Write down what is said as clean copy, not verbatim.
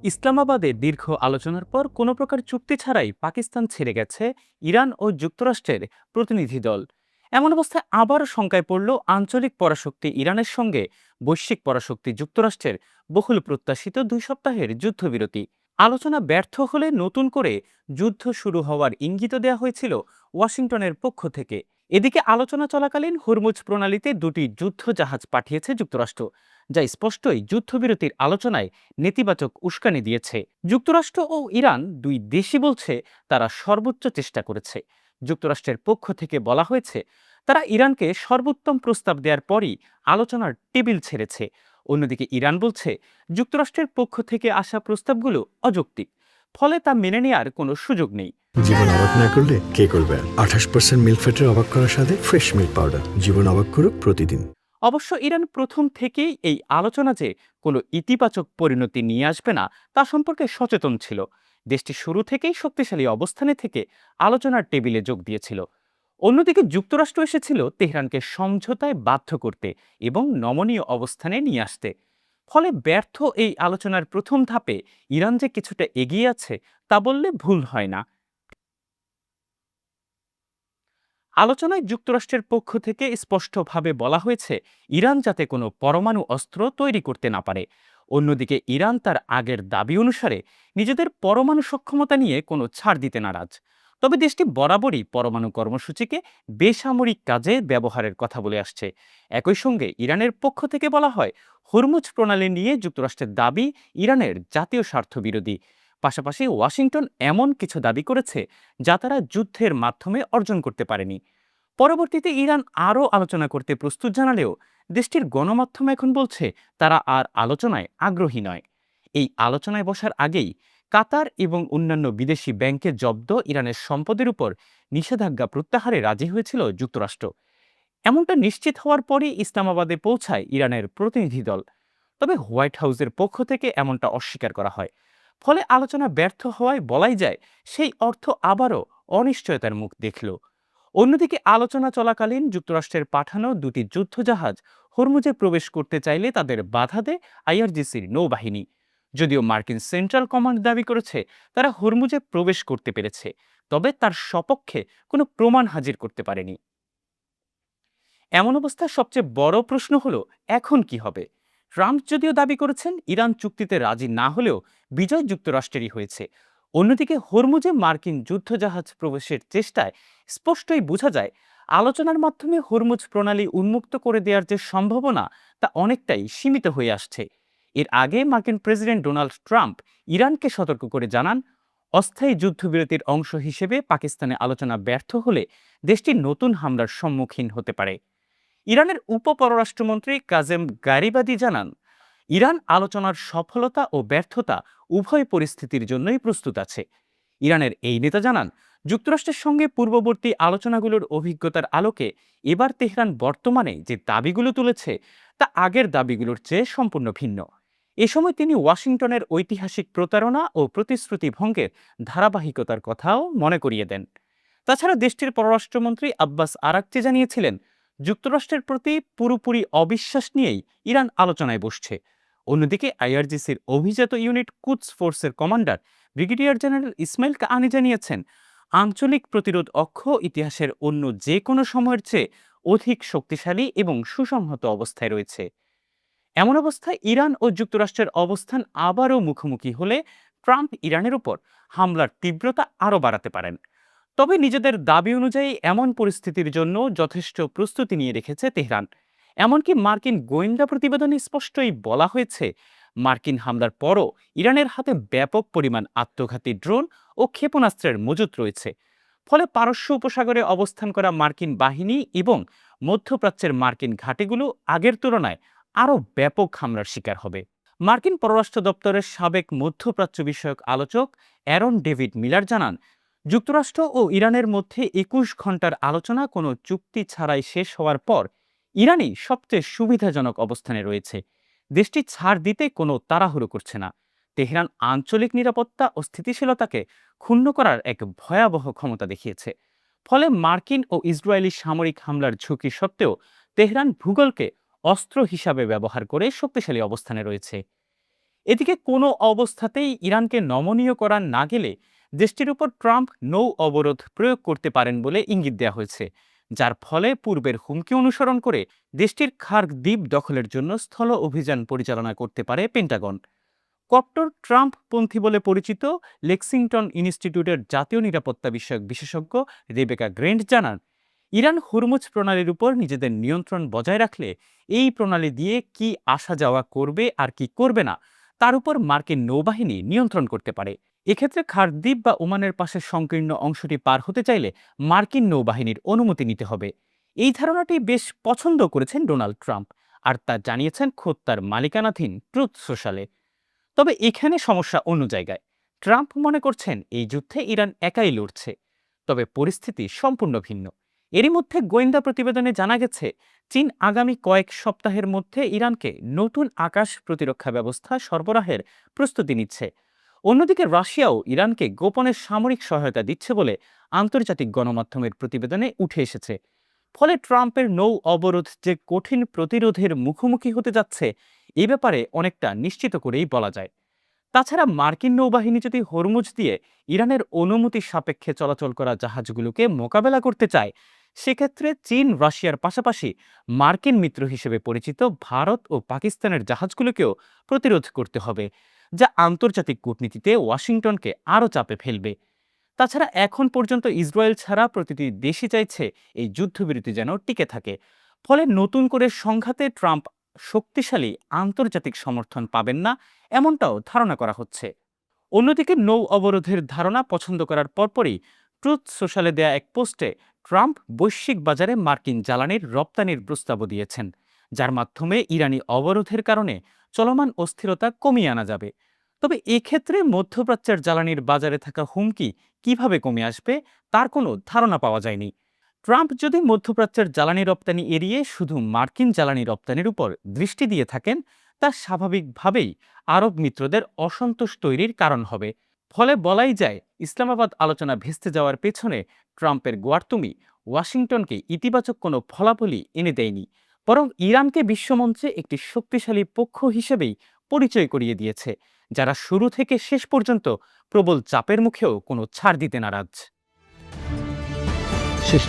ইসলামাবাদে দীর্ঘ আলোচনার পর কোনো প্রকার চুক্তি ছাড়াই পাকিস্তান ছেড়ে গেছে ইরান ও যুক্তরাষ্ট্রের প্রতিনিধি দল। এমন অবস্থায় আবারও শঙ্কায় পড়ল আঞ্চলিক পরাশক্তি ইরানের সঙ্গে বৈশ্বিক পরাশক্তি যুক্তরাষ্ট্রের বহুল প্রত্যাশিত 2 সপ্তাহের যুদ্ধবিরতি। আলোচনা ব্যর্থ হলে নতুন করে যুদ্ধ শুরু হওয়ার ইঙ্গিত দেওয়া হয়েছিল ওয়াশিংটনের পক্ষ থেকে। এদিকে আলোচনা চলাকালীন হরমুজ প্রণালীতে 2টি যুদ্ধ জাহাজ পাঠিয়েছে যুক্তরাষ্ট্র, যা স্পষ্টই যুদ্ধবিরতির আলোচনায় নেতিবাচক উস্কানি দিয়েছে। যুক্তরাষ্ট্র ও ইরান দুই দেশই বলছে তারা সর্বোচ্চ চেষ্টা করেছে। যুক্তরাষ্ট্রের পক্ষ থেকে বলা হয়েছে তারা ইরানকে সর্বোত্তম প্রস্তাব দেওয়ার পরই আলোচনার টেবিল ছেড়েছে। অন্যদিকে ইরান বলছে যুক্তরাষ্ট্রের পক্ষ থেকে আসা প্রস্তাবগুলো অযৌক্তিক, ফলে তা মেনে নেওয়ার কোনো সুযোগ নেই। জীবন অবাক না করলে কে করবে? 28% মিল্ক ফ্যাটের অবাক করার সাথে ফ্রেশ মিল্ক পাউডার। জীবন অবাক করুক প্রতিদিন। অবশ্য ইরান প্রথম থেকেই এই আলোচনা যে কোনো ইতিবাচক পরিণতি নিয়ে আসবে না তা সম্পর্কে সচেতন ছিল। দেশটি শুরু থেকেই শক্তিশালী অবস্থানে থেকে আলোচনার টেবিলে যোগ দিয়েছিল। অন্যদিকে যুক্তরাষ্ট্র এসেছিল তেহরানকে সমঝোতায় বাধ্য করতে এবং নমনীয় অবস্থানে নিয়ে আসতে। ফলে ব্যর্থ এই আলোচনার প্রথম ধাপে ইরান যে কিছুটা এগিয়ে আছে তা বললে ভুল হয় না। আলোচনায় যুক্তরাষ্ট্রের পক্ষ থেকে স্পষ্টভাবে বলা হয়েছে ইরান যাতে কোনো পরমাণু অস্ত্র তৈরি করতে না পারে। অন্যদিকে ইরান তার আগের দাবি অনুসারে নিজেদের পরমাণু সক্ষমতা নিয়ে কোনো ছাড় দিতে নারাজ। তবে দেশটি বরাবরই পরমাণু কর্মসূচিকে বেসামরিক কাজে ব্যবহারের কথা বলে আসছে। একই সঙ্গে ইরানের পক্ষ থেকে বলা হয় হরমুজ প্রণালী নিয়ে যুক্তরাষ্ট্রের দাবি ইরানের জাতীয় স্বার্থ বিরোধী। পাশাপাশি ওয়াশিংটন এমন কিছু দাবি করেছে যা তারা যুদ্ধের মাধ্যমে অর্জন করতে পারেনি। পরবর্তীতে ইরান আরও আলোচনা করতে প্রস্তুত জানালেও দেশটির গণমাধ্যম এখন বলছে তারা আর আলোচনায় আগ্রহী নয়। এই আলোচনায় বসার আগেই কাতার এবং অন্যান্য বিদেশি ব্যাংকে জব্দ ইরানের সম্পদের উপর নিষেধাজ্ঞা প্রত্যাহারে রাজি হয়েছিল যুক্তরাষ্ট্র। এমনটা নিশ্চিত হওয়ার পরই ইসলামাবাদে পৌঁছায় ইরানের প্রতিনিধি দল। তবে হোয়াইট হাউসের পক্ষ থেকে এমনটা অস্বীকার করা হয়। ফলে আলোচনা ব্যর্থ হওয়ায় বলাই যায় সেই অর্থ আবারও অনিশ্চয়তার মুখ দেখল। অন্যদিকে আলোচনা চলাকালীন যুক্তরাষ্ট্রের পাঠানো 2টি যুদ্ধজাহাজ হরমুজে প্রবেশ করতে চাইলে তাদের বাধা দেয় আইআরজিসির নৌবাহিনী। যদিও মার্কিন সেন্ট্রাল কমান্ড দাবি করেছে তারা হরমুজে প্রবেশ করতে পেরেছে, তবে তার সপক্ষে কোনো প্রমাণ হাজির করতে পারেনি। এমন অবস্থায় সবচেয়ে বড় প্রশ্ন হলো এখন কি হবে। ট্রাম্প যদিও দাবি করেছেন ইরান চুক্তিতে রাজি না হলেও বিজয় যুক্তরাষ্ট্রেরই হয়েছে। অন্যদিকে হরমুজে মার্কিন যুদ্ধজাহাজ প্রবেশের চেষ্টায় স্পষ্টই বোঝা যায় আলোচনার মাধ্যমে হরমুজ প্রণালী উন্মুক্ত করে দেওয়ার যে সম্ভাবনা তা অনেকটাই সীমিত হয়ে আসছে। এর আগে মার্কিন প্রেসিডেন্ট ডোনাল্ড ট্রাম্প ইরানকে সতর্ক করে জানান অস্থায়ী যুদ্ধবিরতির অংশ হিসেবে পাকিস্তানে আলোচনা ব্যর্থ হলে দেশটি নতুন হামলার সম্মুখীন হতে পারে। ইরানের উপপররাষ্ট্রমন্ত্রী কাজেম গারিবাদি জানান ইরান আলোচনার সফলতা ও ব্যর্থতা উভয় পরিস্থিতির জন্যই প্রস্তুত আছে। ইরানের এই নেতা জানান যুক্তরাষ্ট্রের সঙ্গে পূর্ববর্তী আলোচনাগুলোর অভিজ্ঞতার আলোকে এবার তেহরান বর্তমানে যে দাবিগুলো তুলেছে তা আগের দাবিগুলোর চেয়ে সম্পূর্ণ ভিন্ন। এ সময় তিনি ওয়াশিংটনের ঐতিহাসিক প্রতারণা ও প্রতিশ্রুতি ভঙ্গের ধারাবাহিকতার কথাও মনে করিয়ে দেন। তাছাড়া দেশটির পররাষ্ট্রমন্ত্রী আব্বাস আরাকচি জানিয়েছিলেন যুক্তরাষ্ট্রের প্রতি পুরোপুরি অবিশ্বাস নিয়েই ইরান আলোচনায় বসছে। অন্যদিকে আইআরজিসির অভিজাত ইউনিট কুদস ফোর্সের কমান্ডার ব্রিগেডিয়ার জেনারেল ইসমাইল কাআনি জানিয়েছেন আঞ্চলিক প্রতিরোধ অক্ষ ইতিহাসের অন্য যে কোনো সময়ের চেয়ে অধিক শক্তিশালী এবং সুসংহত অবস্থায় রয়েছে। এমন অবস্থায় ইরান ও যুক্তরাষ্ট্রের অবস্থান আবারও মুখোমুখি হলে ট্রাম্প ইরানের উপর হামলার তীব্রতা আরও বাড়াতে পারেন। তবে নিজেদের দাবি অনুযায়ী এমন পরিস্থিতির জন্য যথেষ্ট প্রস্তুতি নিয়ে রেখেছে তেহরান। এমনকি মার্কিন গোয়েন্দা প্রতিবেদনে স্পষ্টই বলা হয়েছে মার্কিন হামলার পরও ইরানের হাতে ব্যাপক পরিমাণ আত্মঘাতী ড্রোন ও ক্ষেপণাস্ত্রের মজুত রয়েছে। ফলে পারস্য উপসাগরে অবস্থান করা মার্কিন বাহিনী এবং মধ্যপ্রাচ্যের মার্কিন ঘাঁটিগুলো আগের তুলনায় আরও ব্যাপক হামলার শিকার হবে। মার্কিন পররাষ্ট্র দপ্তরের সাবেক মধ্যপ্রাচ্য বিষয়ক আলোচক অ্যারন ডেভিড মিলার জানান যুক্তরাষ্ট্র ও ইরানের মধ্যে ২১ ঘন্টার আলোচনা কোনো চুক্তি ছাড়াই শেষ হওয়ার পর ইরানই সবচেয়ে সুবিধাজনক অবস্থানে রয়েছে। দেশটি ছাড় দিতে কোনো তাড়াহুড়ো করছে না। তেহরান আঞ্চলিক নিরাপত্তা ও স্থিতিশীলতাকে ক্ষুণ্ণ করার এক ভয়াবহ ক্ষমতা দেখিয়েছে। ফলে মার্কিন ও ইসরায়েলি সামরিক হামলার ঝুঁকি সত্ত্বেও তেহরান ভূগোলকে অস্ত্র হিসাবে ব্যবহার করে শক্তিশালী অবস্থানে রয়েছে। এদিকে কোনো অবস্থাতেই ইরানকে নমনীয় করা না গেলে দেশটির উপর ট্রাম্প নৌ অবরোধ প্রয়োগ করতে পারেন বলে ইঙ্গিত দেওয়া হয়েছে, যার ফলে পূর্বের হুমকি অনুসরণ করে দেশটির খার্ক দ্বীপ দখলের জন্য স্থল অভিযান পরিচালনা করতে পারে পেন্টাগন। কট্টর ট্রাম্পপন্থী বলে পরিচিত লেক্সিংটন ইনস্টিটিউটের জাতীয় নিরাপত্তা বিষয়ক বিশেষজ্ঞ রেবেকা গ্রেন্ট জানান, ইরান হুরমুজ প্রণালীর উপর নিজেদের নিয়ন্ত্রণ বজায় রাখলে এই প্রণালী দিয়ে কি আসা যাওয়া করবে আর কি করবে না তার উপর মার্কিন নৌবাহিনী নিয়ন্ত্রণ করতে পারে। এক্ষেত্রে খারদ্বীপ বা ওমানের পাশে সংকীর্ণ অংশটি পার হতে চাইলে মার্কিন নৌবাহিনীর অনুমতি নিতে হবে। এই ধারণাটি বেশ পছন্দ করেছেন ডোনাল্ড ট্রাম্প, আর তা জানিয়েছেন খোদ তার মালিকানাধীন ট্রুথ সোশ্যালে। তবে এখানে সমস্যা অন্য জায়গায়। ট্রাম্প মনে করছেন এই যুদ্ধে ইরান একাই লড়ছে, তবে পরিস্থিতি সম্পূর্ণ ভিন্ন। এরই মধ্যে গোয়েন্দা প্রতিবেদনে জানা গেছে, চীন আগামী কয়েক সপ্তাহের মধ্যে ইরানকে নতুন আকাশ প্রতিরক্ষা ব্যবস্থা সরবরাহের প্রস্তুতি নিচ্ছে। অন্যদিকে রাশিয়াও ইরানকে গোপনে সামরিক সহায়তা দিচ্ছে বলে আন্তর্জাতিক গণমাধ্যমের প্রতিবেদনে উঠে এসেছে। ফলে ট্রাম্পের নৌ অবরোধ যে কঠিন প্রতিরোধের মুখোমুখি হতে যাচ্ছে, এ ব্যাপারে অনেকটা নিশ্চিত করেই বলা যায়। তাছাড়া মার্কিন নৌবাহিনী যদি হরমুজ দিয়ে ইরানের অনুমতি সাপেক্ষে চলাচল করা জাহাজগুলোকে মোকাবেলা করতে চায়, সেক্ষেত্রে চীন রাশিয়ার পাশাপাশি মার্কিন মিত্র হিসেবে পরিচিত ভারত ও পাকিস্তানের জাহাজগুলোকেও প্রতিরোধ করতে হবে, যা আন্তর্জাতিক কূটনীতিতে ওয়াশিংটনকে আরও চাপে ফেলবে। তাছাড়া এখন পর্যন্ত ইসরায়েল ছাড়া প্রতিটি দেশই চাইছে এই যুদ্ধবিরতি যেন টিকে থাকে। ফলে নতুন করে সংঘাতে ট্রাম্প শক্তিশালী আন্তর্জাতিক সমর্থন পাবেন না, এমনটাও ধারণা করা হচ্ছে। অন্যদিকে নৌ অবরোধের ধারণা পছন্দ করার পরপরই ট্রুথ সোশ্যালে দেয়া এক পোস্টে ট্রাম্প বৈশ্বিক বাজারে মার্কিন জ্বালানির রপ্তানির প্রস্তাবও দিয়েছেন, যার মাধ্যমে ইরানি অবরোধের কারণে চলমান অস্থিরতা কমিয়ে আনা যাবে। তবে এক্ষেত্রে মধ্যপ্রাচ্যের জ্বালানির বাজারে থাকা হুমকি কিভাবে কমে আসবে তার কোনো ধারণা পাওয়া যায়নি। ট্রাম্প যদি মধ্যপ্রাচ্যের জ্বালানি রপ্তানি এড়িয়ে শুধু মার্কিন জ্বালানি রপ্তানির উপর দৃষ্টি দিয়ে থাকেন, তা স্বাভাবিকভাবেই আরব মিত্রদের অসন্তোষ তৈরির কারণ হবে। ফলে বলাই যায়, ইসলামাবাদ আলোচনা ভেস্তে যাওয়ার পেছনে ট্রাম্পের গোয়ার্তুমি ওয়াশিংটনকে ইতিবাচক কোনো ফলাফলই এনে দেয়নি, বরং ইরানকে বিশ্বমঞ্চে একটি শক্তিশালী পক্ষ হিসেবেই পরিচয় করিয়ে দিয়েছে, যারা শুরু থেকে শেষ পর্যন্ত প্রবল চাপের মুখেও কোনো ছাড় দিতে নারাজ। শেষ